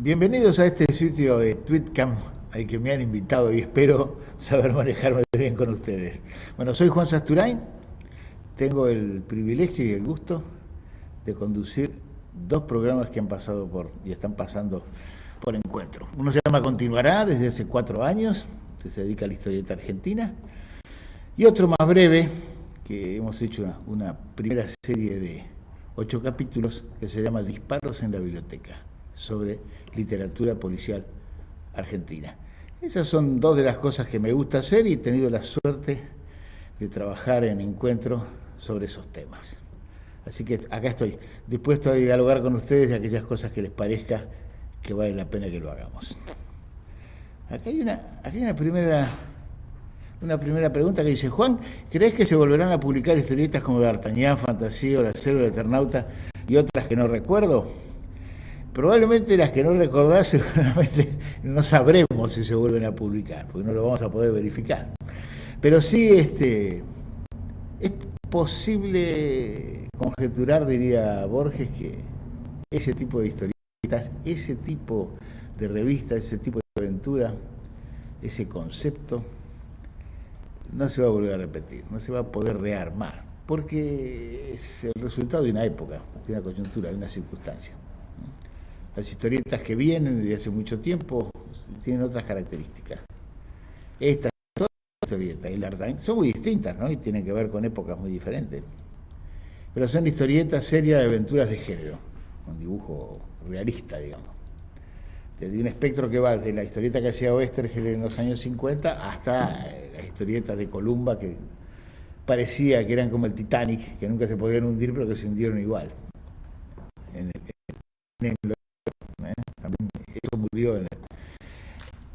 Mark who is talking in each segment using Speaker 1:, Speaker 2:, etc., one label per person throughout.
Speaker 1: Bienvenidos a este sitio de Tweetcam al que me han invitado y espero saber manejarme bien con ustedes. Bueno, soy Juan Sasturain, tengo el privilegio y el gusto de conducir dos programas que han pasado por y están pasando por Encuentro. Uno se llama Continuará desde hace 4 años, que se dedica a la historieta argentina, y otro más breve, que hemos hecho una primera serie de 8 capítulos que se llama Disparos en la Biblioteca, sobre literatura policial argentina. Esas son dos de las cosas que me gusta hacer y he tenido la suerte de trabajar en Encuentro sobre esos temas. Así que acá estoy, dispuesto a dialogar con ustedes de aquellas cosas que les parezca que vale la pena que lo hagamos. Acá hay una primera pregunta que dice: Juan, ¿crees que se volverán a publicar historietas como D'Artagnan, Fantasía o La Selva del Eternauta y otras que no recuerdo? Probablemente las que no recordás, seguramente no sabremos si se vuelven a publicar, porque no lo vamos a poder verificar. Pero sí, es posible conjeturar, diría Borges, que ese tipo de historietas, ese tipo de revistas, ese tipo de aventura, ese concepto, no se va a volver a repetir, no se va a poder rearmar, porque es el resultado de una época, de una coyuntura, de una circunstancia. Las historietas que vienen desde hace mucho tiempo tienen otras características. Estas historietas y D'Artagnan son muy distintas, ¿no? Y tienen que ver con épocas muy diferentes. Pero son historietas serias de aventuras de género, con dibujo realista, digamos. Desde un espectro que va desde la historieta que hacía Oesterheld en los años 50 hasta las historietas de Columba, que parecía que eran como el Titanic, que nunca se podían hundir, pero que se hundieron igual. También eso murió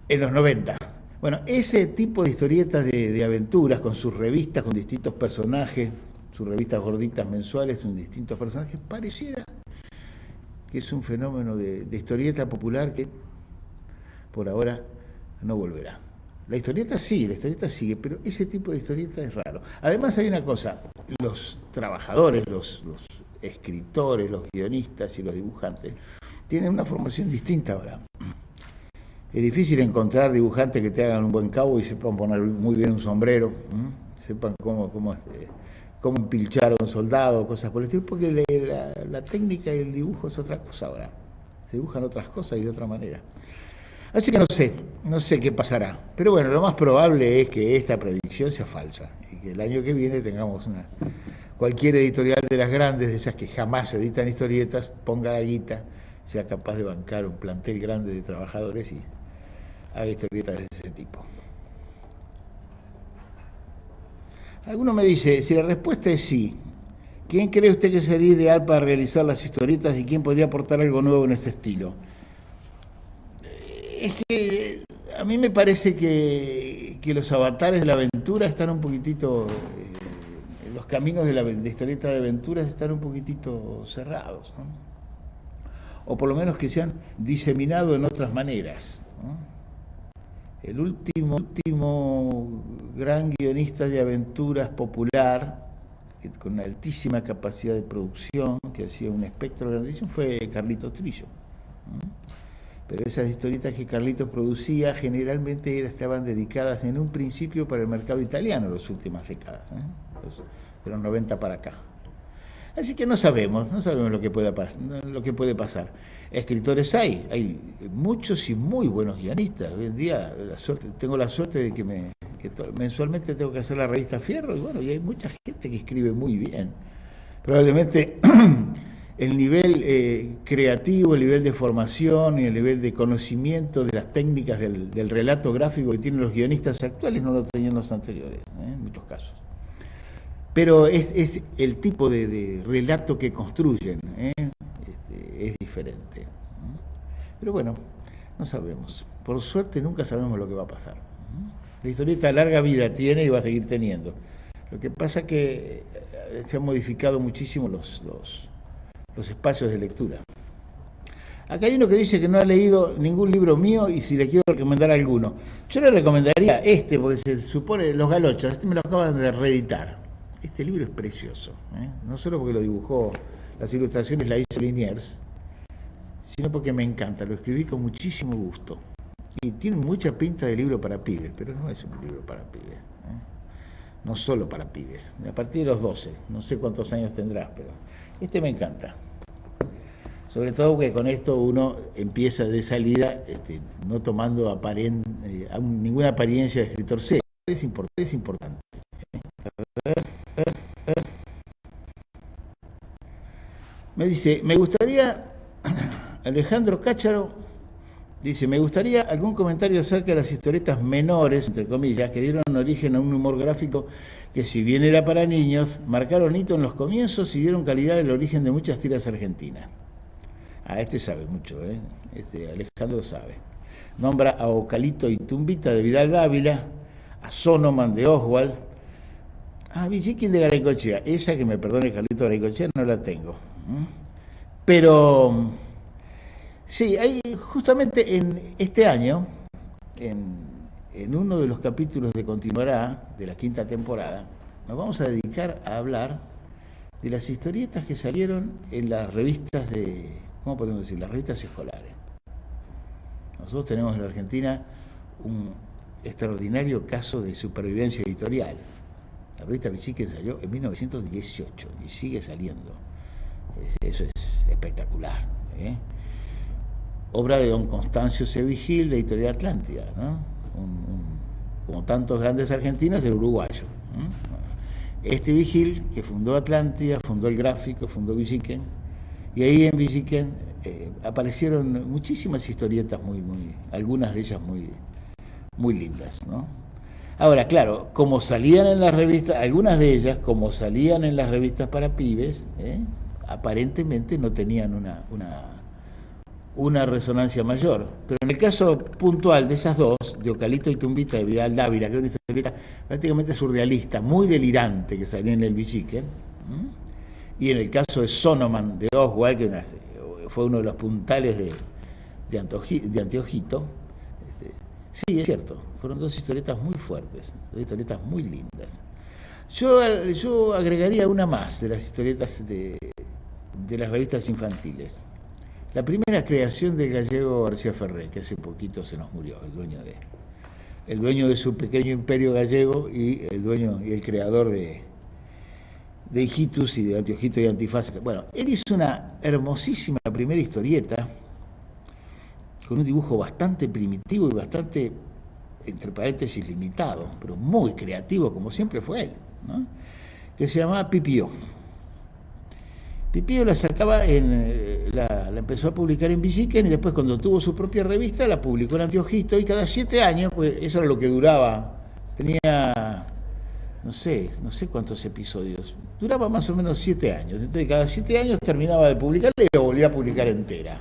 Speaker 1: en los 90. Bueno, ese tipo de historietas de aventuras, con sus revistas, con distintos personajes, sus revistas gorditas mensuales, con distintos personajes, pareciera que es un fenómeno de historieta popular que por ahora no volverá. La historieta sigue, pero ese tipo de historieta es raro. Además hay una cosa, los trabajadores, los escritores, los guionistas y los dibujantes tienen una formación distinta ahora. Es difícil encontrar dibujantes que te hagan un buen cabo y sepan poner muy bien un sombrero, sepan cómo empilchar a un soldado, cosas por el estilo, porque la técnica y el dibujo es otra cosa ahora. Se dibujan otras cosas y de otra manera. Así que no sé qué pasará. Pero bueno, lo más probable es que esta predicción sea falsa y que el año que viene tengamos cualquier editorial de las grandes, de esas que jamás editan historietas, ponga la guita, sea capaz de bancar un plantel grande de trabajadores y haga historietas de ese tipo. Alguno me dice, si la respuesta es sí, ¿quién cree usted que sería ideal para realizar las historietas y quién podría aportar algo nuevo en este estilo? Es que a mí me parece que los avatares de la aventura están un poquitito, los caminos de historieta de aventuras están un poquitito cerrados, ¿no? O por lo menos que se han diseminado en otras maneras, ¿no? El último gran guionista de aventuras popular, con una altísima capacidad de producción, que hacía un espectro grandísimo, fue Carlitos Trillo. Pero esas historietas que Carlitos producía generalmente estaban dedicadas en un principio para el mercado italiano en las últimas décadas, de los 90 para acá. Así que no sabemos lo que puede pasar. Escritores hay muchos y muy buenos guionistas. Hoy en día tengo la suerte de que mensualmente tengo que hacer la revista Fierro, y bueno, y hay mucha gente que escribe muy bien. Probablemente el nivel creativo, el nivel de formación y el nivel de conocimiento de las técnicas del relato gráfico que tienen los guionistas actuales no lo tenían los anteriores, en muchos casos. Pero es el tipo de relato que construyen, es diferente. Pero bueno, no sabemos. Por suerte nunca sabemos lo que va a pasar. La historieta larga vida tiene y va a seguir teniendo. Lo que pasa es que se han modificado muchísimo los espacios de lectura. Acá hay uno que dice que no ha leído ningún libro mío y si le quiero recomendar alguno. Yo le recomendaría porque se supone Los Galochas, me lo acaban de reeditar. Este libro es precioso, no solo porque lo dibujó, las ilustraciones la hizo Liniers, sino porque me encanta, lo escribí con muchísimo gusto. Y tiene mucha pinta de libro para pibes, pero no es un libro para pibes, no solo para pibes, a partir de los 12, no sé cuántos años tendrás, pero este me encanta. Sobre todo porque con esto uno empieza de salida no tomando ninguna apariencia de escritor serio. Es importante. Me dice, me gustaría, Alejandro Cácharo, dice, me gustaría algún comentario acerca de las historietas menores, entre comillas, que dieron origen a un humor gráfico que, si bien era para niños, marcaron hito en los comienzos y dieron calidad al origen de muchas tiras argentinas. Este sabe mucho, Alejandro sabe. Nombra a Ocalito y Tumbita de Vidal Dávila, a Sonoman de Oswald, a Villiquín de Garaycochea. Esa, que me perdone Carlito Garaycochea, no la tengo. Pero sí, hay justamente en este año, en uno de los capítulos de Continuará, de la 5ª temporada, nos vamos a dedicar a hablar de las historietas que salieron en las revistas ¿cómo podemos decir? Las revistas escolares. Nosotros tenemos en la Argentina un extraordinario caso de supervivencia editorial. La revista Villiquen salió en 1918 y sigue saliendo. Eso es espectacular. Obra de don Constancio C. Vigil, de Editorial Atlántida, ¿no? Como tantos grandes argentinos, el uruguayo. Este Vigil, que fundó Atlántida, fundó El Gráfico, fundó Villiquen, y ahí en Villiquen aparecieron muchísimas historietas, algunas de ellas muy lindas, ¿no? Ahora, claro, como salían en las revistas, algunas de ellas, como salían en las revistas para pibes, aparentemente no tenían una resonancia mayor. Pero en el caso puntual de esas dos, de Ocalito y Tumbita de Vidal Dávila, que es una historieta prácticamente surrealista, muy delirante, que salía en el Villiquen, y en el caso de Sonoman de Oswald, que fue uno de los puntales de Anteojito, sí, es cierto, fueron dos historietas muy fuertes, dos historietas muy lindas. Yo agregaría una más de las historietas de las revistas infantiles. La primera creación del gallego García Ferré, que hace poquito se nos murió, el dueño de su pequeño imperio gallego y el creador de Hijitus y de Anteojito y Antifaz. Bueno, él hizo una hermosísima primera historieta con un dibujo bastante primitivo y bastante, entre paréntesis, limitado, pero muy creativo, como siempre fue él, ¿no? Que se llamaba Pipío. Pipío la sacaba la empezó a publicar en Villiquen, y después, cuando tuvo su propia revista, la publicó en Anteojito, y cada 7 años, pues eso era lo que duraba, tenía no sé cuántos episodios, duraba más o menos 7 años, entonces cada 7 años terminaba de publicarla y lo volvía a publicar entera.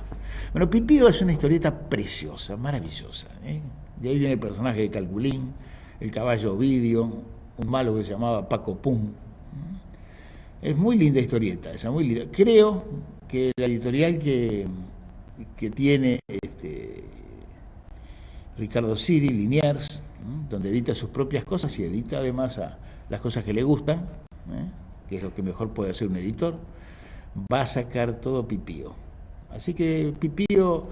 Speaker 1: Bueno, Pipío es una historieta preciosa, maravillosa, De ahí viene el personaje de Calculín, el caballo Ovidio, un malo que se llamaba Paco Pum. Es muy linda historieta, esa, muy linda. Creo que la editorial que tiene Ricardo Siri, Liniers, donde edita sus propias cosas y edita además las cosas que le gustan, que es lo que mejor puede hacer un editor, va a sacar todo Pipío. Así que Pipío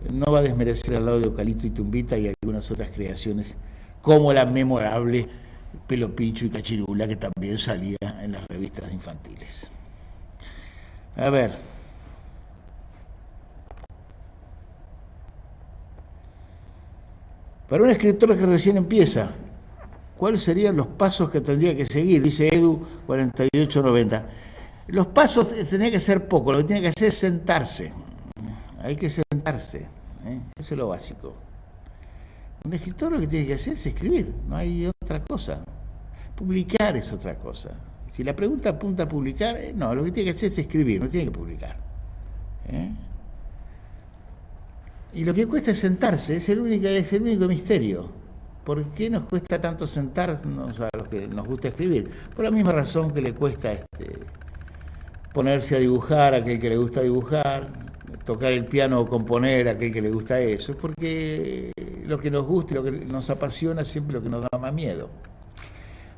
Speaker 1: no va a desmerecer al lado de Ocalito y Tumbita y algunas otras creaciones, como la memorable Pelo Pincho y Cachirula, que también salía en las revistas infantiles. A ver. Para un escritor que recién empieza, ¿cuáles serían los pasos que tendría que seguir? Dice Edu 4890. Los pasos tendría que ser poco, lo que tiene que hacer es sentarse. Hay que sentarse, eso es lo básico. Un escritor lo que tiene que hacer es escribir, no hay otra cosa. Publicar es otra cosa. Si la pregunta apunta a publicar, no, lo que tiene que hacer es escribir, no tiene que publicar. Y lo que cuesta es sentarse, es el único misterio. ¿Por qué nos cuesta tanto sentarnos a los que nos gusta escribir? Por la misma razón que le cuesta ponerse a dibujar a aquel que le gusta dibujar, tocar el piano o componer a aquel que le gusta eso, porque lo que nos gusta y lo que nos apasiona es siempre lo que nos da más miedo.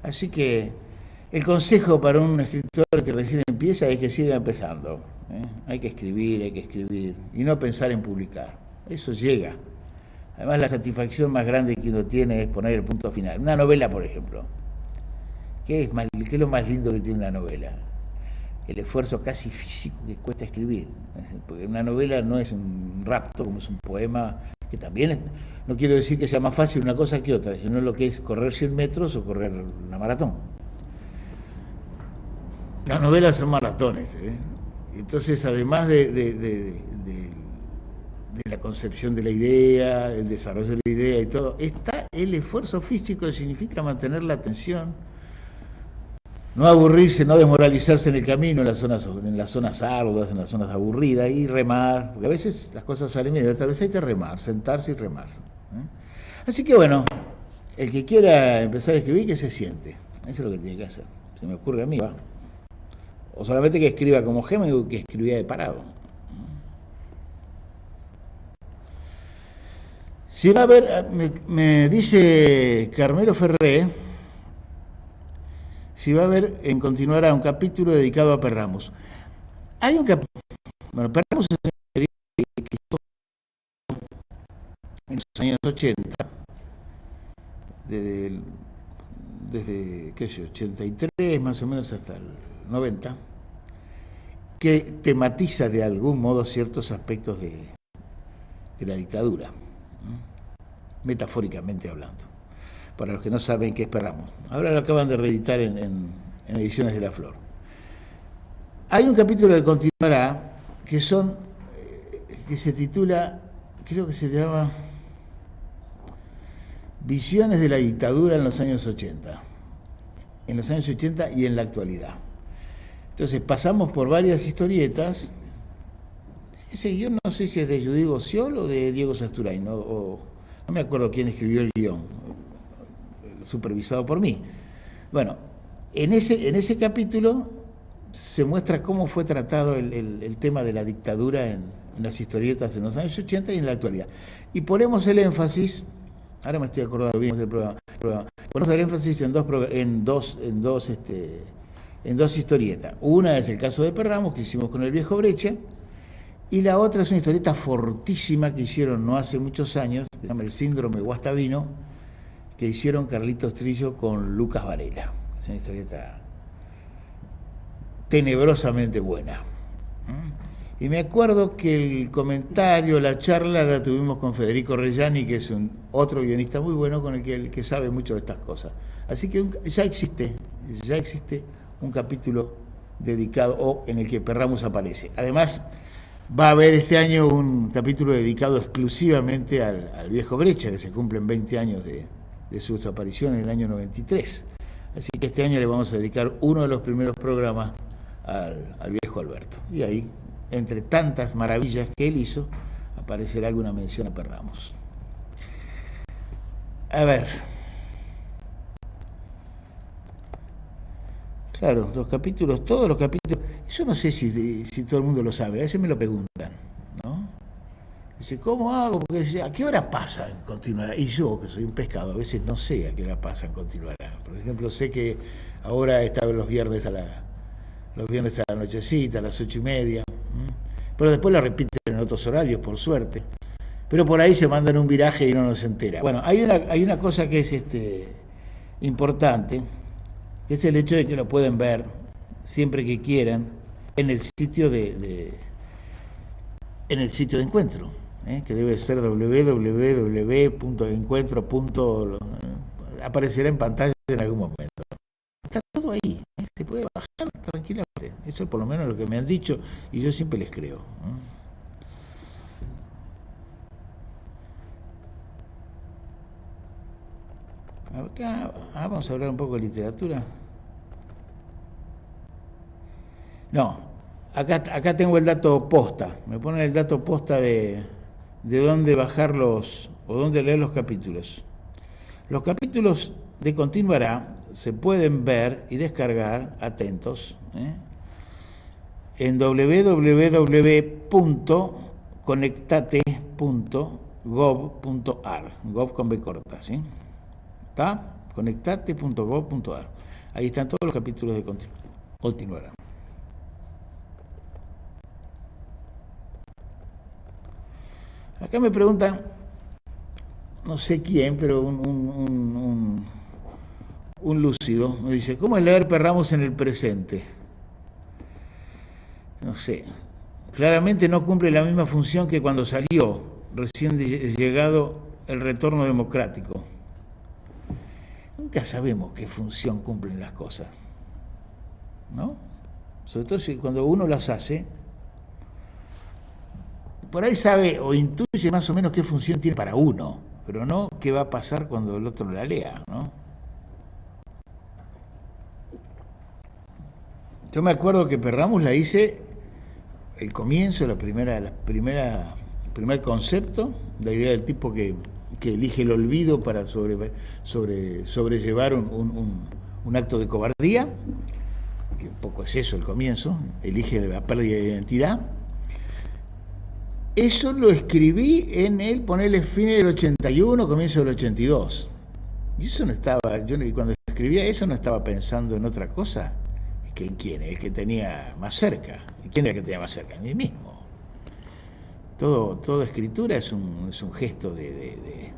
Speaker 1: Así que el consejo para un escritor que recién empieza es que siga empezando. Hay que escribir, y no pensar en publicar. Eso llega. Además, la satisfacción más grande que uno tiene es poner el punto final. Una novela, por ejemplo. ¿Qué es lo más lindo que tiene una novela? El esfuerzo casi físico que cuesta escribir. Porque una novela no es un rapto, como es un poema, que también no quiero decir que sea más fácil una cosa que otra, sino lo que es correr 100 metros o correr una maratón. Las novelas son maratones. Entonces, además de la concepción de la idea, el desarrollo de la idea y todo, está el esfuerzo físico que significa mantener la atención, no aburrirse, no desmoralizarse en el camino, en las zonas arduas, en las zonas aburridas, y remar, porque a veces las cosas salen bien, otras veces hay que remar, sentarse y remar. Así que bueno, el que quiera empezar a escribir, que se siente. Eso es lo que tiene que hacer. Se me ocurre a mí, va. O solamente que escriba como Hemingway, que escribía de parado. Si va a haber, me dice Carmelo Ferré, si va a haber, continuará un capítulo dedicado a Perramos. Hay un capítulo, bueno, Perramos es un periodista que en los años 80, desde qué sé yo, 83 más o menos hasta el 90, que tematiza de algún modo ciertos aspectos de la dictadura, metafóricamente hablando, para los que no saben qué es Perramos. Ahora lo acaban de reeditar en Ediciones de la Flor. Hay un capítulo que continuará que se titula, creo que se llama Visiones de la dictadura en los años 80. En los años 80 y en la actualidad. Entonces pasamos por varias historietas. Yo no sé si es de Judy Gossiol o de Diego Sasturain, no me acuerdo quién escribió el guión, supervisado por mí. Bueno, en ese capítulo se muestra cómo fue tratado el tema de la dictadura en las historietas en los años 80 y en la actualidad. Y ponemos el énfasis, ahora me estoy acordando bien del programa, ponemos el énfasis en dos historietas. Una es el caso de Perramos, que hicimos con el viejo Brecha, y la otra es una historieta fortísima que hicieron no hace muchos años, que se llama El Síndrome Guastavino, que hicieron Carlitos Trillo con Lucas Varela. Es una historieta tenebrosamente buena. Y me acuerdo que el comentario, la charla la tuvimos con Federico Reggiani, que es otro guionista muy bueno, con el que sabe mucho de estas cosas. Así que ya existe un capítulo dedicado, o en el que Perramos aparece. Además, va a haber este año un capítulo dedicado exclusivamente al viejo Brecha, que se cumplen 20 años de su desaparición en el año 93. Así que este año le vamos a dedicar uno de los primeros programas al viejo Alberto. Y ahí, entre tantas maravillas que él hizo, aparecerá alguna mención a Perramos. A ver. Claro, todos los capítulos, yo no sé si todo el mundo lo sabe, a veces me lo preguntan, ¿no? Dice, ¿cómo hago? Porque ¿a qué hora pasa en Continuará? Y yo, que soy un pescado, a veces no sé a qué hora pasa en Continuará. Por ejemplo, sé que ahora está los viernes a la nochecita, a las 8:30, pero después lo repiten en otros horarios, por suerte. Pero por ahí se mandan un viraje y no nos entera. Bueno, hay una cosa que es importante, que es el hecho de que lo pueden ver siempre que quieran en el sitio de encuentro, que debe ser www.encuentro. Aparecerá en pantalla en algún momento. Está todo ahí, se puede bajar tranquilamente. Eso es por lo menos lo que me han dicho y yo siempre les creo. Acá, vamos a hablar un poco de literatura. No, acá tengo el dato posta. Me ponen el dato posta de dónde bajar o dónde leer los capítulos. Los capítulos de Continuará se pueden ver y descargar, atentos, en www.conectate.gov.ar, gov con B corta, ¿sí? ¿Está? Conectate.gov.ar. Ahí están todos los capítulos de Continuará. Acá me preguntan, no sé quién, pero un lúcido, me dice, ¿cómo es leer Perramos en el presente? No sé, claramente no cumple la misma función que cuando salió, recién llegado el retorno democrático. Nunca sabemos qué función cumplen las cosas, ¿no? Sobre todo si cuando uno las hace, por ahí sabe o intuye más o menos qué función tiene para uno, pero no qué va a pasar cuando el otro la lea, ¿no? Yo me acuerdo que Perramos la hice el comienzo, el primer concepto, la idea del tipo que elige el olvido para sobrellevar un acto de cobardía, que un poco es eso el comienzo, elige la pérdida de identidad. Eso lo escribí en el, ponerle fin del 81, comienzo del 82. Y eso no estaba, yo cuando escribía eso no estaba pensando en otra cosa que en quién, el que tenía más cerca. ¿Y quién era el que tenía más cerca? En mí mismo. Toda escritura es un gesto de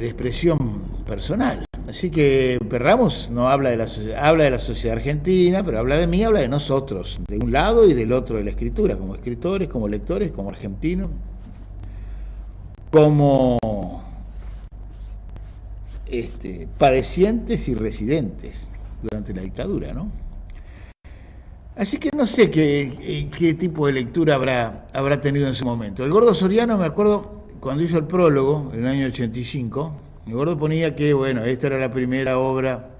Speaker 1: expresión personal. Así que Perramos no habla de la sociedad, habla de la sociedad argentina, pero habla de mí, habla de nosotros, de un lado y del otro de la escritura, como escritores, como lectores, como argentinos, como padecientes y residentes durante la dictadura, ¿no? Así que no sé qué tipo de lectura habrá tenido en su momento. El Gordo Soriano, me acuerdo, cuando hizo el prólogo, en el año 85, el Gordo ponía que, bueno, esta era la primera obra,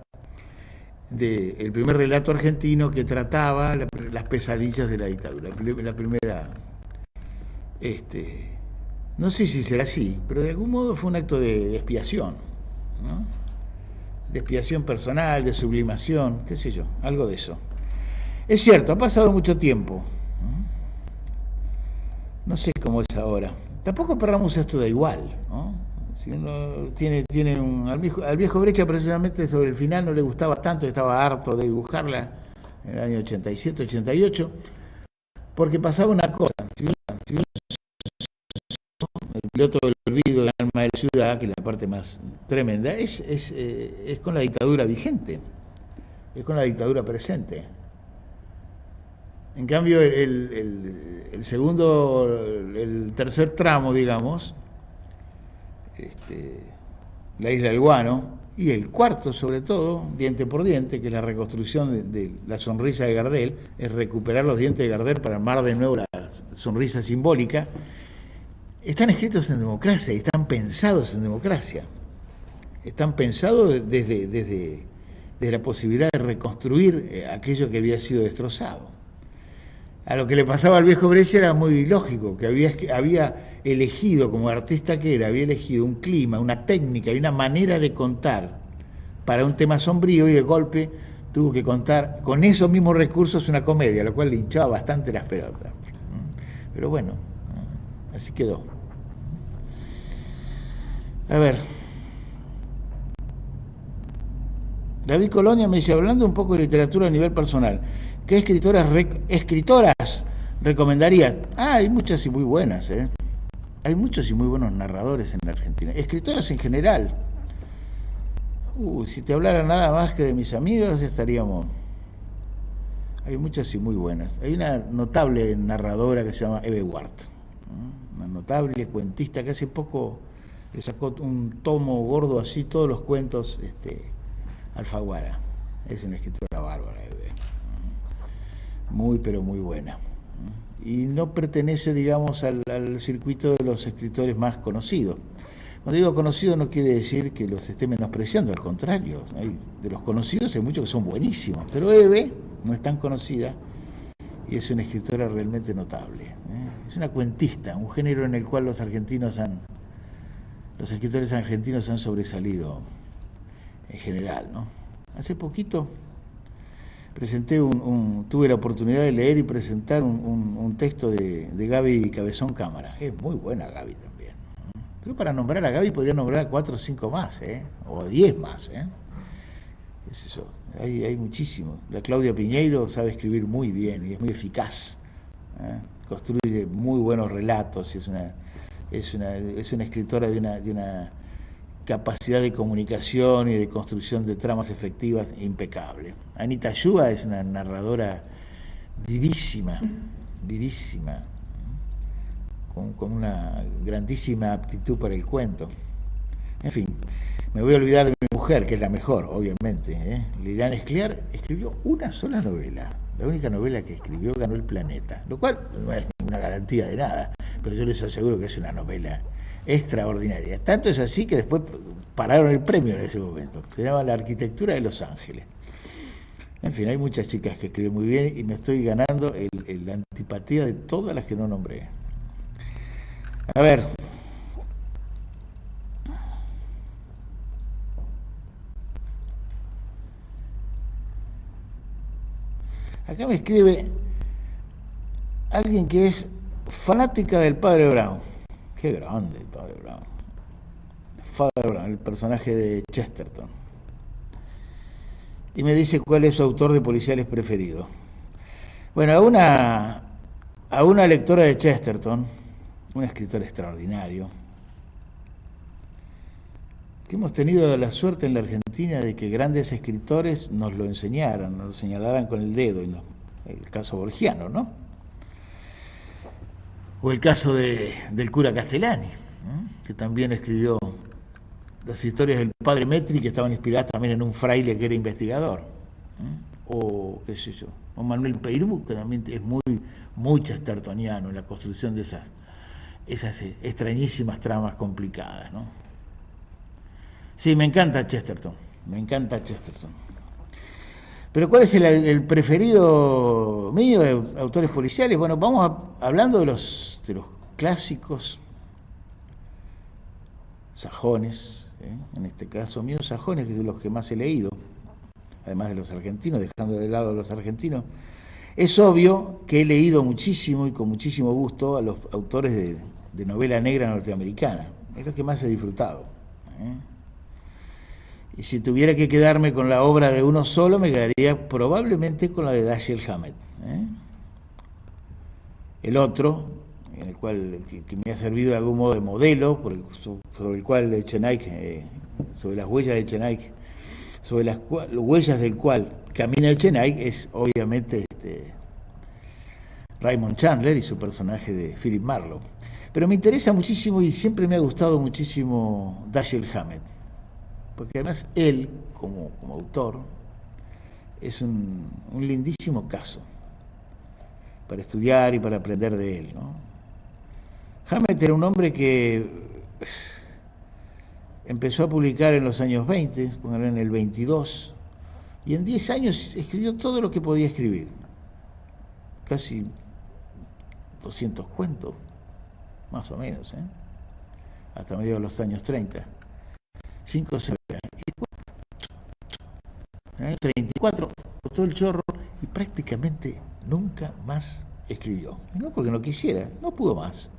Speaker 1: el primer relato argentino que trataba las pesadillas de la dictadura. La primera, no sé si será así, pero de algún modo fue un acto de expiación, ¿no? De expiación personal, de sublimación, qué sé yo, algo de eso. Es cierto, ha pasado mucho tiempo. No sé cómo es ahora. Tampoco Perramos esto da igual, ¿no? Si uno tiene al viejo Breccia precisamente sobre el final no le gustaba tanto, estaba harto de dibujarla en el año 87, 88, porque pasaba una cosa. Si uno el piloto del olvido, el alma de la ciudad, que es la parte más tremenda, es con la dictadura vigente, es con la dictadura presente. En cambio, el segundo, el tercer tramo, digamos, la isla del Guano, y el cuarto, sobre todo, diente por diente, que es la reconstrucción de la sonrisa de Gardel, es recuperar los dientes de Gardel para armar de nuevo la sonrisa simbólica, están escritos en democracia y están pensados en democracia. Están pensados desde la posibilidad de reconstruir aquello que había sido destrozado. A lo que le pasaba al viejo Breccia era muy lógico, que había elegido, como artista que era, había elegido un clima, una técnica y una manera de contar para un tema sombrío, y de golpe tuvo que contar con esos mismos recursos una comedia, lo cual le hinchaba bastante las pelotas. Pero bueno, así quedó. A ver. David Colonia me dice, hablando un poco de literatura a nivel personal, ¿qué escritoras recomendarías? Hay muchas y muy buenas, ¿eh? Hay muchos y muy buenos narradores en la Argentina. Escritoras en general. Si te hablara nada más que de mis amigos, estaríamos... Hay muchas y muy buenas. Hay una notable narradora que se llama Eve Ward, ¿no? Una notable cuentista que hace poco le sacó un tomo gordo así, todos los cuentos, Alfaguara. Es una escritora bárbara, muy pero muy buena. Y no pertenece, digamos, al circuito de los escritores más conocidos. Cuando digo conocido no quiere decir que los esté menospreciando, al contrario. De los conocidos hay muchos que son buenísimos, pero Eve no es tan conocida y es una escritora realmente notable. Es una cuentista, un género en el cual los escritores argentinos han sobresalido en general, ¿no? Hace poquito tuve la oportunidad de leer y presentar un texto de Gaby Cabezón Cámara. Es muy buena Gaby también. Pero para nombrar a Gaby podría nombrar a 4 o 5 más, o 10 más. Es eso, hay muchísimo. La Claudia Piñeiro sabe escribir muy bien y es muy eficaz. construye muy buenos relatos, y es una escritora de una capacidad de comunicación y de construcción de tramas efectivas impecable. Anita Yuba es una narradora vivísima, vivísima, con una grandísima aptitud para el cuento. En fin, me voy a olvidar de mi mujer, que es la mejor, obviamente, ¿eh? Liliana Escliar escribió una sola novela. La única novela que escribió ganó El Planeta, lo cual no es ninguna garantía de nada, pero yo les aseguro que es una novela extraordinaria. Tanto es así que después pararon el premio en ese momento. Se llama La Arquitectura de Los Ángeles. En fin, hay muchas chicas que escriben muy bien y me estoy ganando la antipatía de todas las que no nombré. A ver. Acá me escribe alguien que es fanática del Padre Brown. Qué grande el Padre Brown. Father Brown, el personaje de Chesterton. Y me dice cuál es su autor de policiales preferido. Bueno, a una lectora de Chesterton, un escritor extraordinario, que hemos tenido la suerte en la Argentina de que grandes escritores nos lo enseñaran, nos lo señalaran con el dedo, el caso Borgiano, ¿no? O el caso del cura Castellani, ¿no? Que también escribió las historias del padre Metri, que estaban inspiradas también en un fraile que era investigador, ¿no? O qué sé yo, o Manuel Peirú, que también es muy chestertoniano en la construcción de esas extrañísimas tramas complicadas, ¿no? Sí, me encanta Chesterton, me encanta Chesterton. Pero ¿cuál es el preferido mío de autores policiales? Bueno, vamos hablando de los clásicos sajones, en este caso mío sajones, que son los que más he leído, además de los argentinos, dejando de lado a los argentinos. Es obvio que he leído muchísimo y con muchísimo gusto a los autores de novela negra norteamericana, es lo que más he disfrutado, ¿eh? Y si tuviera que quedarme con la obra de uno solo, me quedaría probablemente con la de Dashiell Hammett, ¿eh? El otro, en el cual que me ha servido de algún modo de modelo, sobre el cual Echenique, sobre las huellas de Echenique, sobre las huellas del cual camina Echenique, es obviamente Raymond Chandler y su personaje de Philip Marlowe. Pero me interesa muchísimo y siempre me ha gustado muchísimo Dashiell Hammett, porque además él, como autor, es un lindísimo caso para estudiar y para aprender de él, ¿no? Hammett era un hombre que empezó a publicar en los años 20, pónganlo en el 22, y en 10 años escribió todo lo que podía escribir, casi 200 cuentos, más o menos, hasta mediados de los años 30, 5 o 6 años, 34, botó el chorro y prácticamente nunca más escribió. Y no porque no quisiera, no pudo más.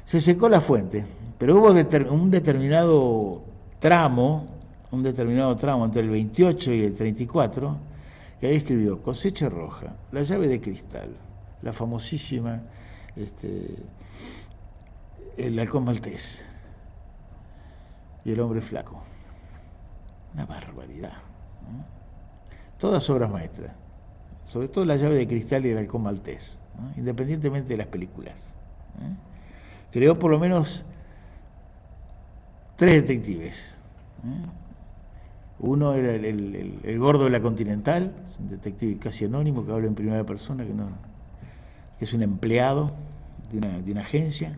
Speaker 1: Se secó la fuente, pero hubo un determinado tramo entre el 28 y el 34, que ahí escribió Cosecha Roja, La Llave de Cristal, la famosísima El Halcón Maltés y El Hombre Flaco. Una barbaridad, ¿no? Todas obras maestras, sobre todo La Llave de Cristal y El Halcón Maltés, ¿no? Independientemente de las películas, ¿eh? Creó por lo menos 3 detectives, ¿eh? Uno era el gordo de la Continental, es un detective casi anónimo que habla en primera persona, que es un empleado de una agencia.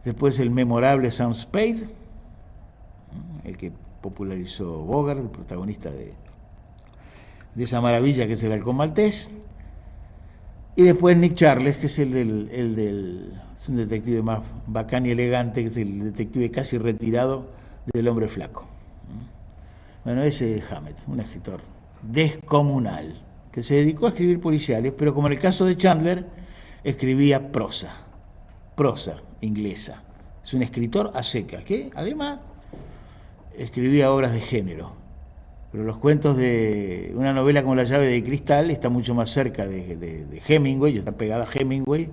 Speaker 1: Después el memorable Sam Spade, ¿eh? El que popularizó Bogart, el protagonista de esa maravilla que es El Halcón Maltés. Y después Nick Charles, que es es un detective más bacán y elegante, que es el detective casi retirado del Hombre Flaco. Bueno, ese es Hammett, un escritor descomunal, que se dedicó a escribir policiales, pero como en el caso de Chandler, escribía prosa inglesa. Es un escritor a secas, que además escribía obras de género. Pero los cuentos de una novela como La llave de cristal está mucho más cerca de Hemingway, está pegada a Hemingway,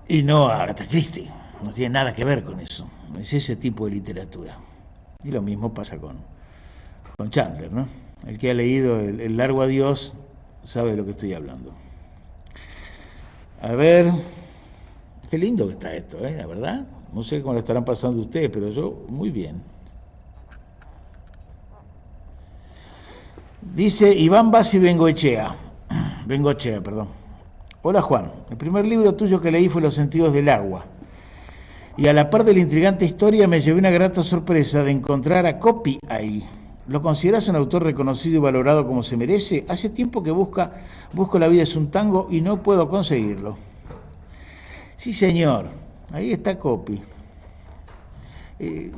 Speaker 1: y no a Agatha Christie. No tiene nada que ver con eso. Es ese tipo de literatura. Y lo mismo pasa con Chandler, ¿no? El que ha leído el Largo Adiós sabe de lo que estoy hablando. A ver, qué lindo que está esto, la verdad. No sé cómo lo estarán pasando ustedes, pero yo muy bien. Dice Iván Basi Bengoechea. Bengochea, perdón. Hola Juan, el primer libro tuyo que leí fue Los sentidos del agua. Y a la par de la intrigante historia me llevé una grata sorpresa de encontrar a Copy ahí. ¿Lo consideras un autor reconocido y valorado como se merece? Hace tiempo que busco La vida es un tango y no puedo conseguirlo. Sí señor, ahí está Copy.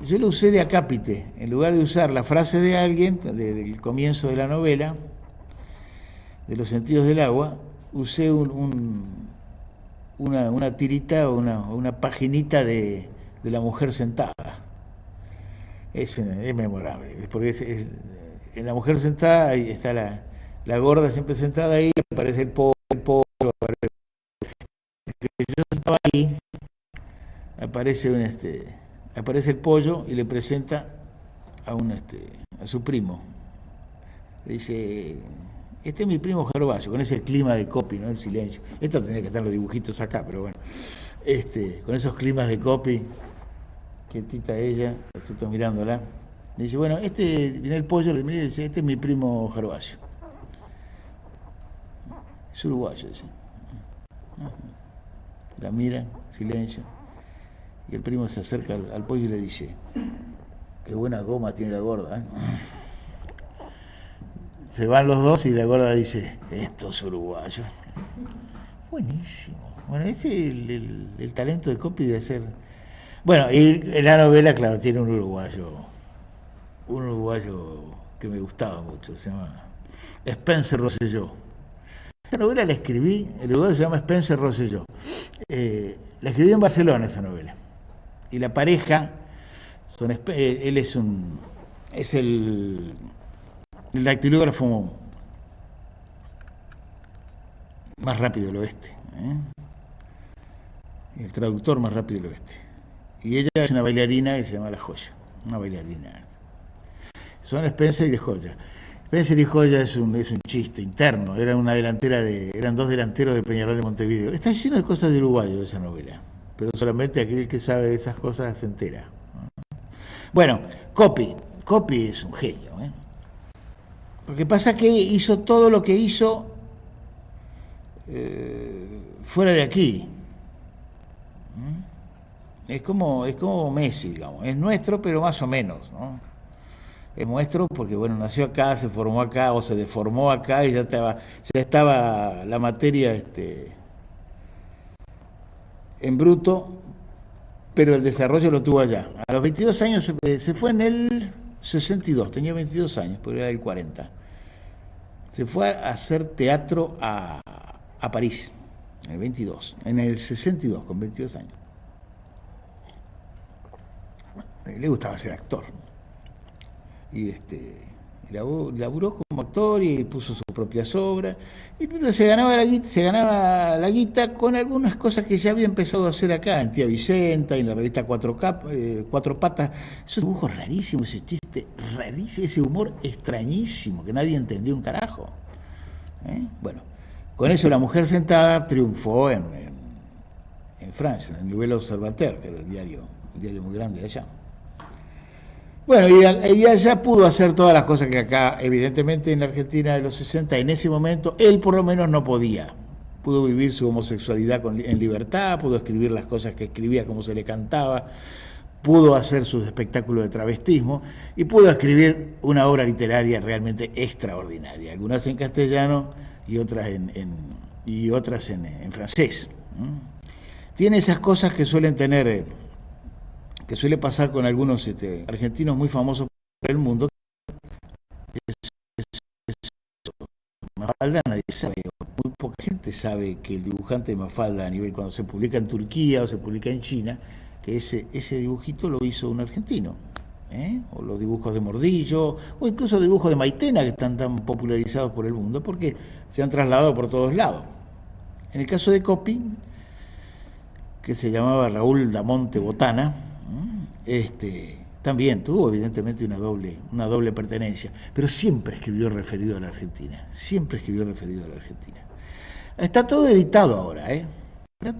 Speaker 1: Yo lo usé de acápite, en lugar de usar la frase de alguien, del comienzo de la novela, de los sentidos del agua, usé una tirita o una paginita de la mujer sentada. Es memorable, porque en la mujer sentada ahí está la gorda siempre sentada ahí, aparece el pollo, aparece, yo estaba ahí, aparece el pollo y le presenta a su primo. Le dice, este es mi primo Gervasio, con ese clima de Copy, ¿no? El silencio. Esto tenía que estar los dibujitos acá, pero bueno. Con esos climas de Copy, quietita ella, estoy mirándola. Le dice, bueno, viene el pollo, le mira y dice, este es mi primo Gervasio. Es uruguayo, dice. La mira, silencio. Y el primo se acerca al pollo y le dice, qué buena goma tiene la gorda, ¿eh? Se van los dos y la gorda dice, estos uruguayos. Buenísimo. Bueno, ese es el talento de Copy de hacer. Bueno, y en la novela, claro, tiene un uruguayo que me gustaba mucho, se llama Spencer Rosselló. Esa novela la escribí, el uruguayo se llama Spencer Rosselló. La escribí en Barcelona esa novela. Y la pareja, él es el dactilógrafo más rápido del oeste, el traductor más rápido del oeste. Y ella es una bailarina que se llama La Joya, una bailarina. Son Spencer y Joya. Spencer y Joya es un chiste interno, eran dos delanteros de Peñarol de Montevideo. Está lleno de cosas de uruguayo esa novela, pero solamente aquel que sabe de esas cosas se entera. Bueno, Copy es un genio, Porque pasa que hizo todo lo que hizo fuera de aquí. Es como Messi, digamos. Es nuestro, pero más o menos, ¿no? Es nuestro porque, bueno, nació acá, se formó acá o se deformó acá y ya estaba la materia en bruto, pero el desarrollo lo tuvo allá. A los 22 años se fue en el 62, tenía 22 años, pero era del 40. Se fue a hacer teatro a París, en el 22, en el 62, con 22 años. Le gustaba ser actor. Y laburó como actor y puso sus propias obras, pero se ganaba la guita con algunas cosas que ya había empezado a hacer acá, en Tía Vicenta, en la revista Cuatro Patas, esos dibujos rarísimos, ese chiste rarísimo, ese humor extrañísimo, que nadie entendía un carajo. Bueno, con eso La mujer sentada triunfó en Francia, en el Nouvel Observateur, que era un diario muy grande de allá. Bueno, y ella ya pudo hacer todas las cosas que acá, evidentemente en la Argentina de los 60, en ese momento, él por lo menos no podía. Pudo vivir su homosexualidad en libertad, pudo escribir las cosas que escribía como se le cantaba, pudo hacer sus espectáculos de travestismo y pudo escribir una obra literaria realmente extraordinaria, algunas en castellano y otras en francés. Tiene esas cosas que suele pasar con algunos argentinos muy famosos por el mundo. Mafalda nadie sabe, muy poca gente sabe que el dibujante de Mafalda a nivel cuando se publica en Turquía o se publica en China, que ese dibujito lo hizo un argentino, o los dibujos de Mordillo, o incluso dibujos de Maitena, que están tan popularizados por el mundo, porque se han trasladado por todos lados. En el caso de Coppi, que se llamaba Raúl Damonte Botana, también tuvo evidentemente una doble pertenencia, pero siempre escribió referido a la Argentina, siempre escribió referido a la Argentina. Está todo editado ahora,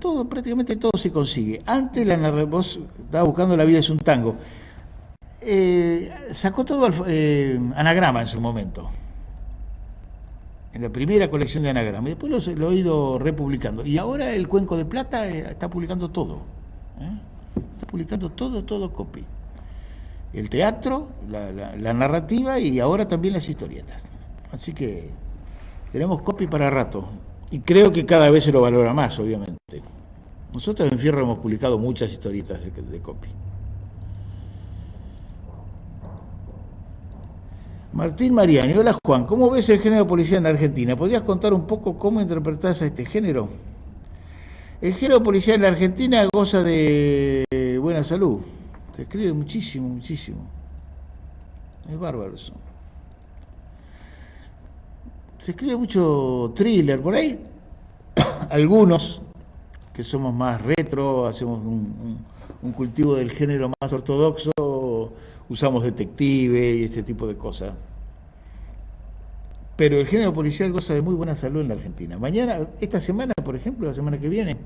Speaker 1: todo, prácticamente todo se consigue. Antes vos estabas buscando La vida es un tango, sacó todo anagrama en su momento, en la primera colección de anagrama, y después lo he ido republicando. Y ahora el Cuenco de Plata está publicando todo. Está publicando todo Coppi. El teatro, la narrativa y ahora también las historietas. Así que tenemos Coppi para rato. Y creo que cada vez se lo valora más, obviamente. Nosotros en Fierro hemos publicado muchas historietas de Coppi. Martín Mariani, hola Juan, ¿cómo ves el género policial en Argentina? ¿Podrías contar un poco cómo interpretás a este género? El género policial en la Argentina goza de buena salud. Se escribe muchísimo. Es bárbaro eso. Se escribe mucho thriller por ahí. Algunos que somos más retro, hacemos un cultivo del género más ortodoxo, usamos detective y este tipo de cosas. Pero el género policial goza de muy buena salud en la Argentina. Mañana, esta semana, por ejemplo, la semana que viene,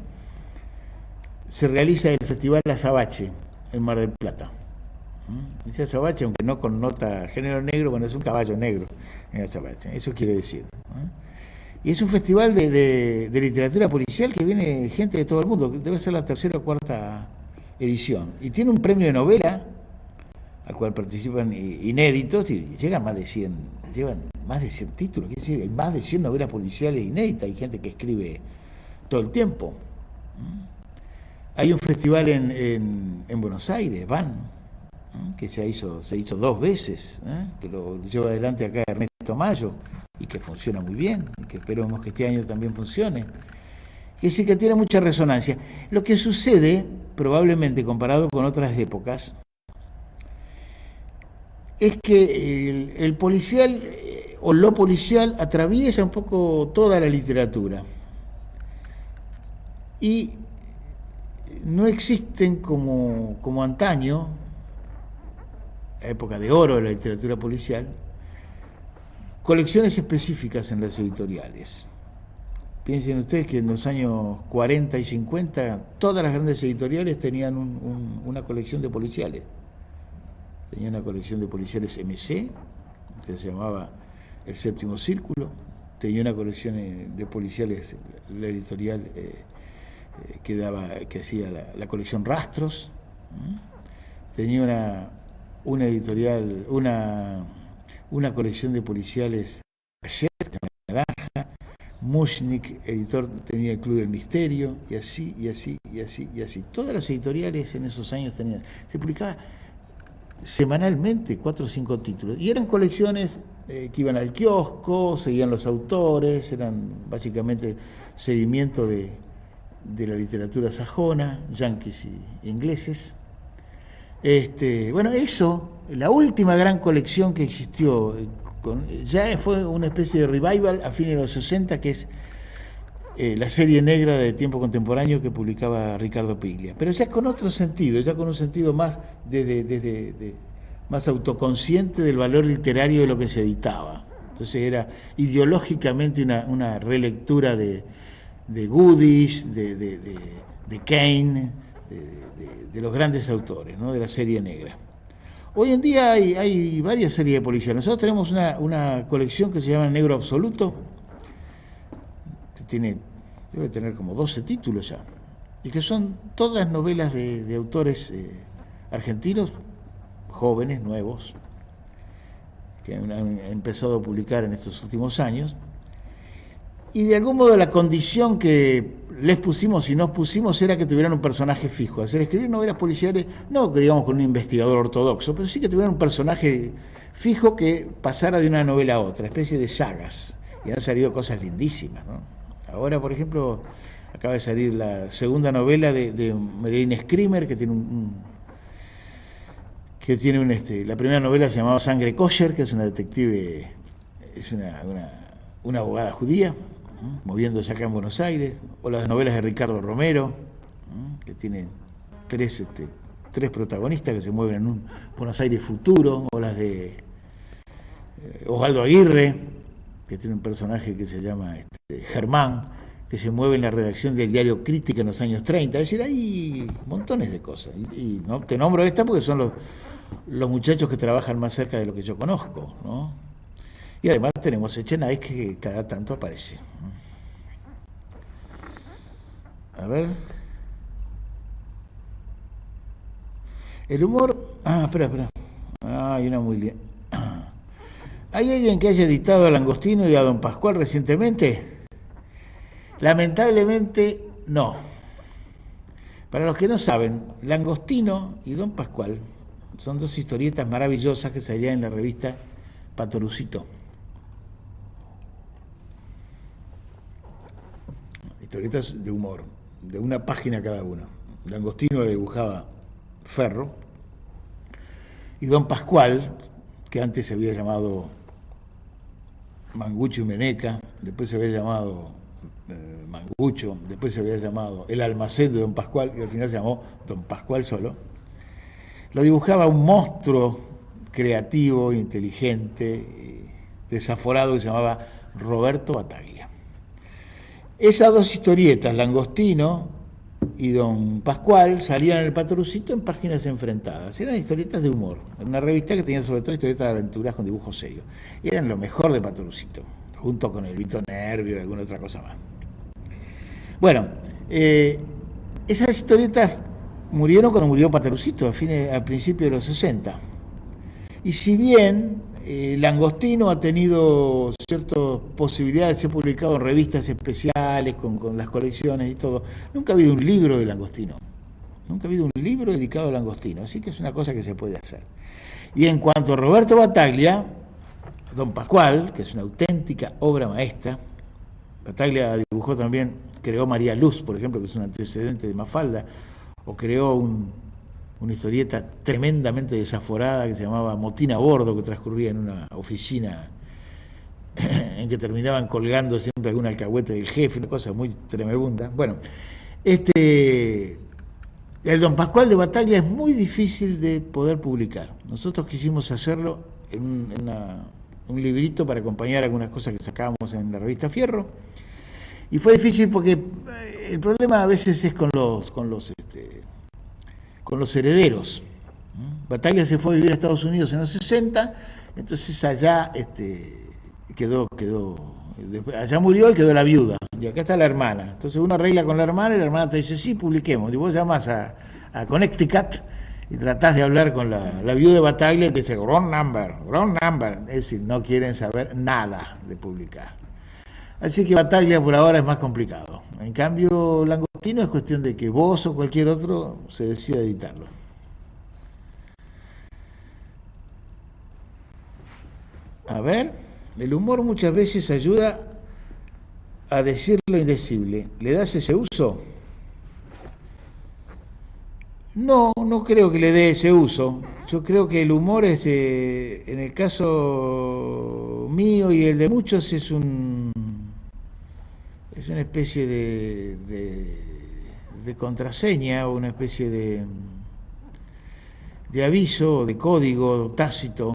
Speaker 1: se realiza el Festival Azabache en Mar del Plata. Dice Azabache, aunque no connota género negro, bueno, es un caballo negro en Azabache, eso quiere decir. Y es un festival de literatura policial que viene gente de todo el mundo, debe ser la tercera o cuarta edición. Y tiene un premio de novela, al cual participan inéditos, y llevan más de 100 títulos, quiere decir, hay más de 100 novelas policiales inéditas, hay gente que escribe todo el tiempo. Hay un festival en Buenos Aires, que se hizo 2 veces, que lo lleva adelante acá Ernesto Mayo, y que funciona muy bien, y que esperemos que este año también funcione. Que sí que tiene mucha resonancia. Lo que sucede, probablemente comparado con otras épocas, es que el policial o lo policial atraviesa un poco toda la literatura. Y no existen como antaño, época de oro de la literatura policial, colecciones específicas en las editoriales. Piensen ustedes que en los años 40 y 50 todas las grandes editoriales tenían una colección de policiales. Tenía una colección de policiales MC, que se llamaba El Séptimo Círculo. Tenía una colección de policiales, la editorial que hacía la colección Rastros. Tenía una editorial, una colección de policiales Naranja. Mushnik, editor, tenía el Club del Misterio, y así. Todas las editoriales en esos años tenían. Se publicaba semanalmente 4 o 5 títulos, y eran colecciones que iban al kiosco, seguían los autores, eran básicamente seguimiento de la literatura sajona, yanquis y ingleses. Bueno, eso, la última gran colección que existió, ya fue una especie de revival a fines de los 60, que es la serie negra de tiempo contemporáneo que publicaba Ricardo Piglia, pero ya con otro sentido, ya con un sentido más más autoconsciente del valor literario de lo que se editaba. Entonces era ideológicamente una relectura de Goodies, de Kane, de los grandes autores, ¿no?, de la serie negra. Hoy en día hay varias series de policía. Nosotros tenemos una colección que se llama Negro Absoluto, que debe tener como 12 títulos ya, y que son todas novelas de autores argentinos, jóvenes, nuevos, que han empezado a publicar en estos últimos años. Y de algún modo la condición que les pusimos y nos pusimos era que tuvieran un personaje fijo. Hacer escribir novelas policiales, no que digamos con un investigador ortodoxo, pero sí que tuvieran un personaje fijo que pasara de una novela a otra, especie de sagas. Y han salido cosas lindísimas, ¿no? Ahora, por ejemplo, acaba de salir la segunda novela de Medellín Screamer, que tiene que tiene la primera novela se llamaba Sangre Kosher, que es una detective, es una abogada judía, moviéndose acá en Buenos Aires, o las novelas de Ricardo Romero, que tiene tres protagonistas que se mueven en un Buenos Aires futuro, o las de Osvaldo Aguirre, que tiene un personaje que se llama Germán, que se mueve en la redacción del diario Crítica en los años 30. Es decir, hay montones de cosas. Y no te nombro esta porque son los muchachos que trabajan más cerca de lo que yo conozco, ¿no? Y además tenemos Echenay, que cada tanto aparece. A ver. El humor. Espera. Hay una muy bien. ¿Hay alguien que haya editado a Langostino y a Don Pascual recientemente? Lamentablemente no. Para los que no saben, Langostino y Don Pascual son dos historietas maravillosas que salían en la revista Patorucito. Historietas de humor, de una página cada uno. Langostino le dibujaba Ferro, y Don Pascual, que antes se había llamado Mangucho y Meneca, después se había llamado Mangucho, después se había llamado El Almacén de Don Pascual, y al final se llamó Don Pascual solo. Lo dibujaba un monstruo creativo, inteligente, desaforado, que se llamaba Roberto Bataglia. Esas dos historietas, Langostino y Don Pascual, salían en el Patorucito en páginas enfrentadas. Eran historietas de humor, en una revista que tenía sobre todo historietas de aventuras con dibujos serios. Eran lo mejor de Patorucito, junto con el Vito Nervio y alguna otra cosa más. Bueno, esas historietas murieron cuando murió Patorucito, al principio de los 60. Y si bien Langostino ha tenido ciertas posibilidades de ser publicado en revistas especiales, con las colecciones y todo, nunca ha habido un libro de Langostino. Nunca ha habido un libro dedicado a Langostino, así que es una cosa que se puede hacer. Y en cuanto a Roberto Bataglia, Don Pascual, que es una auténtica obra maestra, Bataglia dibujó también, creó María Luz, por ejemplo, que es un antecedente de Mafalda, o creó una historieta tremendamente desaforada que se llamaba Motín a Bordo, que transcurría en una oficina en que terminaban colgando siempre algún alcahuete del jefe, una cosa muy tremenda. Bueno, el Don Pascual de Bataglia es muy difícil de poder publicar. Nosotros quisimos hacerlo en un librito para acompañar algunas cosas que sacábamos en la revista Fierro, y fue difícil porque el problema a veces es con los herederos. Bataglia se fue a vivir a Estados Unidos en los 60, entonces allá allá murió y quedó la viuda, y acá está la hermana. Entonces uno arregla con la hermana y la hermana te dice, sí, publiquemos. Y vos llamás a Connecticut y tratás de hablar con la viuda de Bataglia y te dice, wrong number. Es decir, no quieren saber nada de publicar. Así que Bataglia por ahora es más complicado. En cambio, Langostino es cuestión de que vos o cualquier otro se decida editarlo. A ver, el humor muchas veces ayuda a decir lo indecible. ¿Le das ese uso? No creo que le dé ese uso. Yo creo que el humor es, en el caso mío y el de muchos, es una especie de contraseña, o una especie de aviso, de código tácito,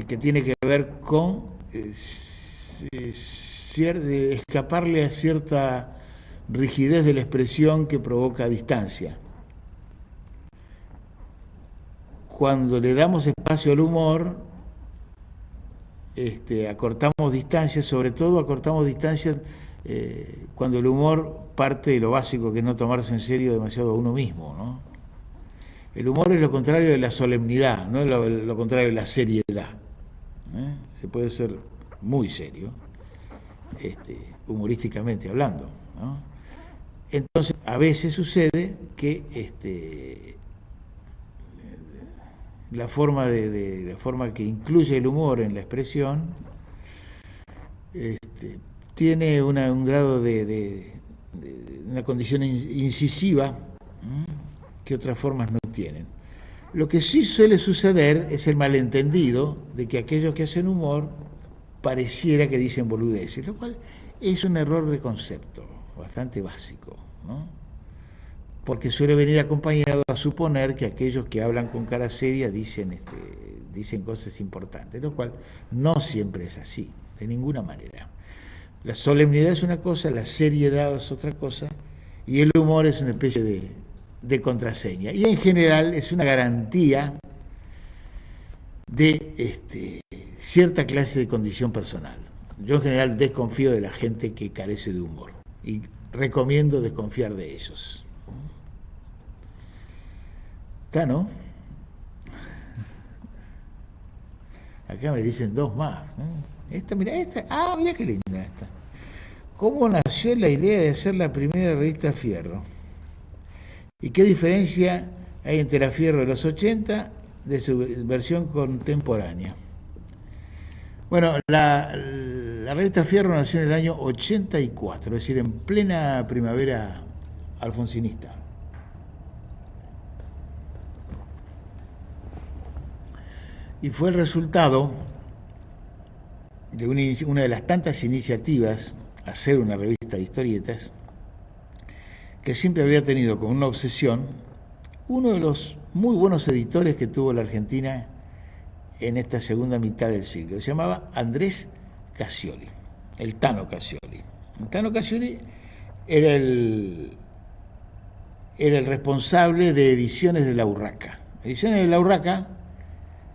Speaker 1: que tiene que ver con escaparle a cierta rigidez de la expresión que provoca distancia. Cuando le damos espacio al humor, acortamos distancias, sobre todo acortamos distancias cuando el humor parte de lo básico, que es no tomarse en serio demasiado a uno mismo, ¿no? El humor es lo contrario de la solemnidad, no es lo contrario de la seriedad. Se puede ser muy serio, humorísticamente hablando, ¿no? Entonces, a veces sucede que la forma que incluye el humor en la expresión tiene un grado de una condición incisiva que otras formas no tienen. Lo que sí suele suceder es el malentendido de que aquellos que hacen humor pareciera que dicen boludeces, lo cual es un error de concepto bastante básico, ¿no? Porque suele venir acompañado a suponer que aquellos que hablan con cara seria dicen cosas importantes, lo cual no siempre es así, de ninguna manera. La solemnidad es una cosa, la seriedad es otra cosa, y el humor es una especie de contraseña. Y en general es una garantía de cierta clase de condición personal. Yo en general desconfío de la gente que carece de humor y recomiendo desconfiar de ellos. Está, ¿no? Acá me dicen dos más, ¿no? Mira qué linda esta. ¿Cómo nació la idea de hacer la primera revista Fierro? ¿Y qué diferencia hay entre la Fierro de los 80 de su versión contemporánea? Bueno, la revista Fierro nació en el año 84, es decir, en plena primavera alfonsinista. Y fue el resultado de una de las tantas iniciativas a hacer una revista de historietas que siempre había tenido como una obsesión uno de los muy buenos editores que tuvo la Argentina en esta segunda mitad del siglo. Se llamaba Andrés Cassioli, el Tano Cassioli. El Tano Cassioli era el responsable de Ediciones de la Urraca. Ediciones de la Urraca,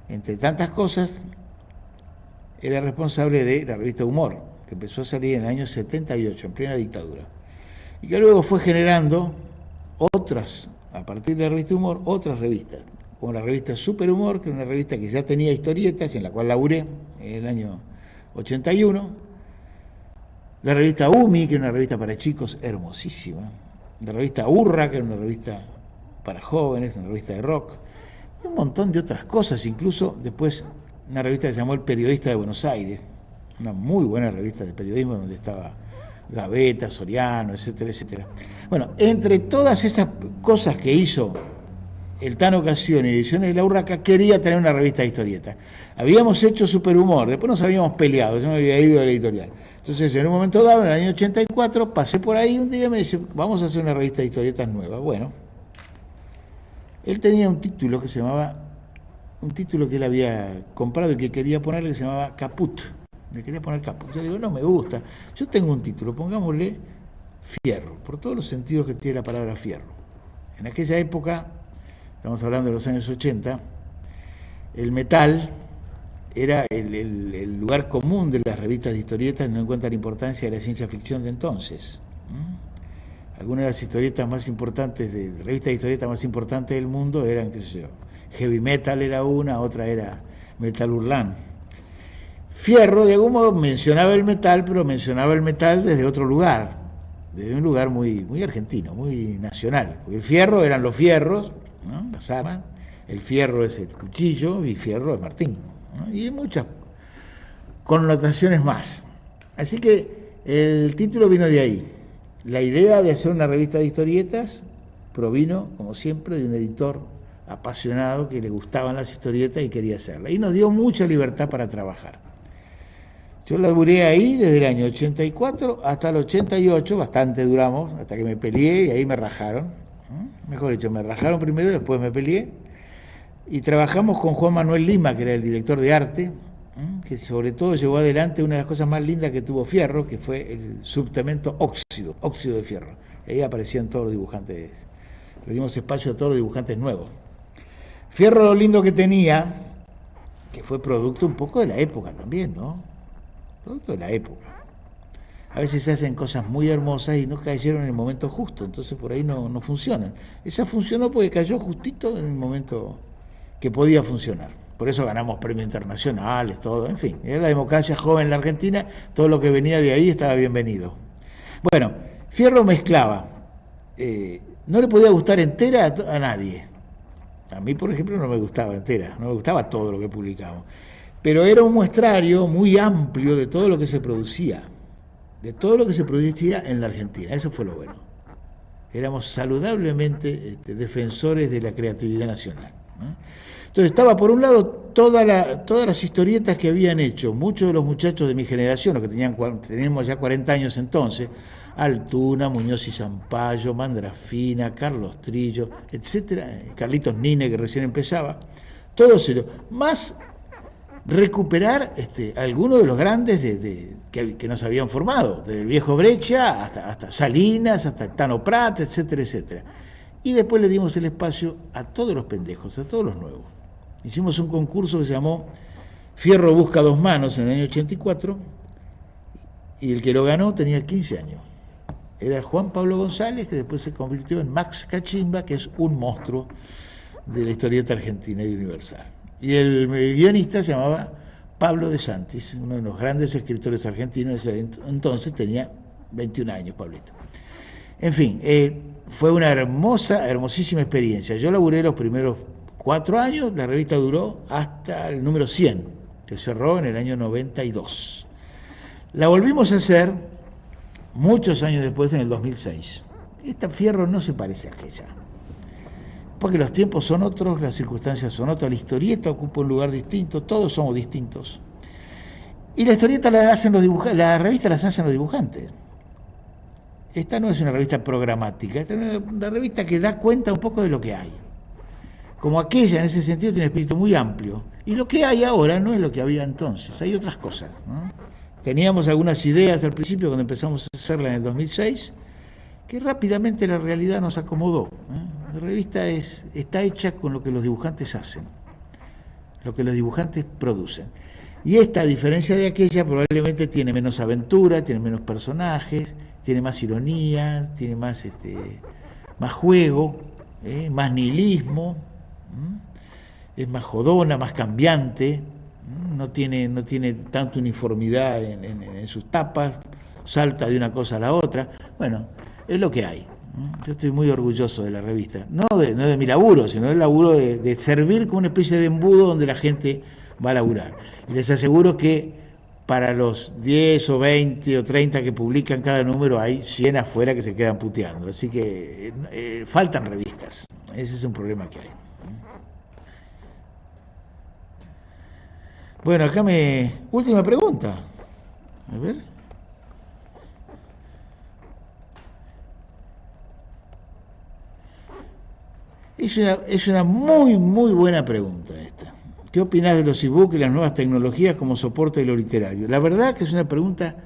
Speaker 1: entre tantas cosas, era responsable de la revista Humor, que empezó a salir en el año 78, en plena dictadura. Y que luego fue generando otras, a partir de la revista Humor, otras revistas, como la revista Super Humor, que era una revista que ya tenía historietas, en la cual laburé en el año 81, la revista UMI, que era una revista para chicos hermosísima, la revista Urra, que era una revista para jóvenes, una revista de rock, y un montón de otras cosas, incluso después una revista que se llamó El Periodista de Buenos Aires, una muy buena revista de periodismo donde estaba Gaveta, Soriano, etcétera, etcétera. Bueno, entre todas esas cosas que hizo el Tano Cassioli y Ediciones de la Urraca, quería tener una revista de historietas. Habíamos hecho Superhumor, después nos habíamos peleado, yo me había ido de la editorial. Entonces, en un momento dado, en el año 84, pasé por ahí un día y me dice, vamos a hacer una revista de historietas nueva. Bueno, él tenía un título que se llamaba, un título que él había comprado y que quería ponerle, que se llamaba Caput. Me quería poner Caput. Yo digo, no me gusta. Yo tengo un título, pongámosle Fierro, por todos los sentidos que tiene la palabra fierro. En aquella época, estamos hablando de los años 80, el metal era el lugar común de las revistas de historietas, teniendo en cuenta la importancia de la ciencia ficción de entonces. Algunas de las historietas más importantes, revistas de historietas más importantes del mundo eran, qué sé yo, Heavy Metal era una, otra era Metal Hurlan. Fierro, de algún modo, mencionaba el metal, pero mencionaba el metal desde otro lugar, desde un lugar muy, muy argentino, muy nacional. Porque el fierro eran los fierros, ¿no? Las armas, el fierro es el cuchillo y fierro es Martín, ¿no? Y hay muchas connotaciones más. Así que el título vino de ahí. La idea de hacer una revista de historietas provino, como siempre, de un editor apasionado que le gustaban las historietas y quería hacerla. Y nos dio mucha libertad para trabajar. Yo laburé ahí desde el año 84 hasta el 88, bastante duramos, hasta que me peleé y ahí me rajaron. Mejor dicho, me rajaron primero y después me peleé. Y trabajamos con Juan Manuel Lima, que era el director de arte, que sobre todo llevó adelante una de las cosas más lindas que tuvo Fierro, que fue el suplemento óxido de fierro. Y ahí aparecían todos los dibujantes, le dimos espacio a todos los dibujantes nuevos. Fierro, lo lindo que tenía, que fue producto un poco de la época también, ¿no? Producto de la época. A veces se hacen cosas muy hermosas y no cayeron en el momento justo, entonces por ahí no funcionan. Esa funcionó porque cayó justito en el momento que podía funcionar. Por eso ganamos premios internacionales, todo, en fin. Era la democracia joven en la Argentina, todo lo que venía de ahí estaba bienvenido. Bueno, Fierro mezclaba, no le podía gustar entera a nadie. A mí, por ejemplo, no me gustaba entera, no me gustaba todo lo que publicábamos. Pero era un muestrario muy amplio de todo lo que se producía, en la Argentina. Eso fue lo bueno. Éramos saludablemente defensores de la creatividad nacional. Entonces estaba por un lado todas las historietas que habían hecho muchos de los muchachos de mi generación, los que teníamos ya 40 años entonces, Altuna, Muñoz y Zampayo, Mandrafina, Carlos Trillo, etcétera, Carlitos Nine, que recién empezaba, todos ellos, más recuperar algunos de los grandes que nos habían formado, desde el viejo Breccia hasta Salinas, hasta Tano Prat, etcétera, etcétera. Y después le dimos el espacio a todos los pendejos, a todos los nuevos. Hicimos un concurso que se llamó Fierro Busca Dos Manos en el año 84, y el que lo ganó tenía 15 años. Era Juan Pablo González, que después se convirtió en Max Cachimba, que es un monstruo de la historieta argentina y universal. Y el guionista se llamaba Pablo de Santis, uno de los grandes escritores argentinos. Entonces tenía 21 años, Pablito. En fin, fue una hermosísima experiencia. Yo laburé los primeros 4 años, la revista duró hasta el número 100, que cerró en el año 92. La volvimos a hacer muchos años después, en el 2006. Esta Fierro no se parece a aquella, porque los tiempos son otros, las circunstancias son otras, la historieta ocupa un lugar distinto, todos somos distintos. Y la historieta la hacen los dibujantes, la revista las hacen los dibujantes. Esta no es una revista programática, esta es una revista que da cuenta un poco de lo que hay. Como aquella, en ese sentido, tiene un espíritu muy amplio. Y lo que hay ahora no es lo que había entonces, hay otras cosas, ¿no? Teníamos algunas ideas al principio, cuando empezamos a hacerla en el 2006, que rápidamente la realidad nos acomodó, ¿eh? La revista está hecha con lo que los dibujantes hacen, lo que los dibujantes producen. Y esta, a diferencia de aquella, probablemente tiene menos aventura, tiene menos personajes, tiene más ironía, tiene más juego, más nihilismo, es más jodona, más cambiante, no tiene tanta uniformidad en sus tapas, salta de una cosa a la otra. Bueno, es lo que hay. Yo estoy muy orgulloso de la revista, no de mi laburo, sino del laburo de servir como una especie de embudo donde la gente va a laburar. Y les aseguro que para los 10 o 20 o 30 que publican cada número, hay 100 afuera que se quedan puteando. Así que faltan revistas. Ese es un problema que hay. Bueno, última pregunta. A ver. Es una muy, muy buena pregunta esta. ¿Qué opinás de los e-books y las nuevas tecnologías como soporte de lo literario? La verdad que es una pregunta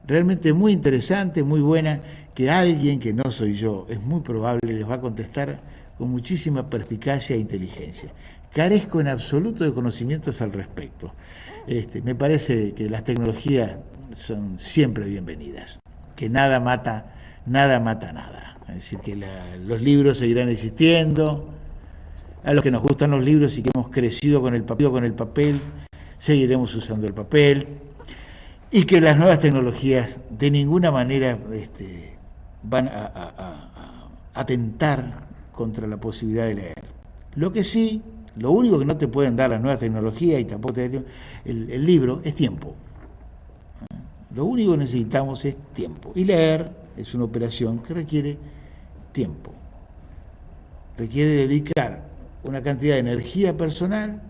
Speaker 1: realmente muy interesante, muy buena, que alguien que no soy yo, es muy probable, les va a contestar con muchísima perspicacia e inteligencia. Carezco en absoluto de conocimientos al respecto. Me parece que las tecnologías son siempre bienvenidas, que nada mata nada. Es decir, que los libros seguirán existiendo. A los que nos gustan los libros y que hemos crecido con el papel, seguiremos usando el papel, y que las nuevas tecnologías de ninguna manera van a atentar contra la posibilidad de leer. Lo único que no te pueden dar las nuevas tecnologías, y tampoco el libro, es tiempo. Lo único que necesitamos es tiempo. Y leer es una operación que requiere tiempo. Requiere dedicar una cantidad de energía personal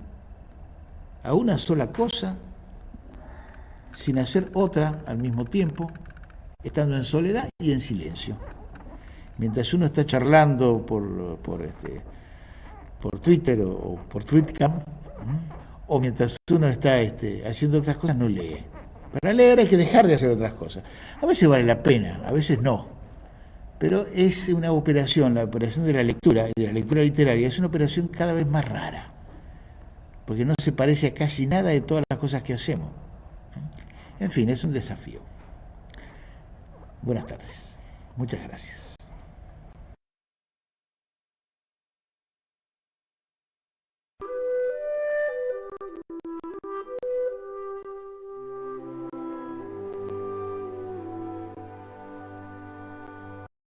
Speaker 1: a una sola cosa, sin hacer otra al mismo tiempo, estando en soledad y en silencio. Mientras uno está charlando por Twitter o por Tweetcam, o mientras uno está haciendo otras cosas, no lee. Para leer hay que dejar de hacer otras cosas. A veces vale la pena, a veces no. Pero es una operación, la operación de la lectura y de la lectura literaria, es una operación cada vez más rara, porque no se parece a casi nada de todas las cosas que hacemos. En fin, es un desafío. Buenas tardes. Muchas gracias.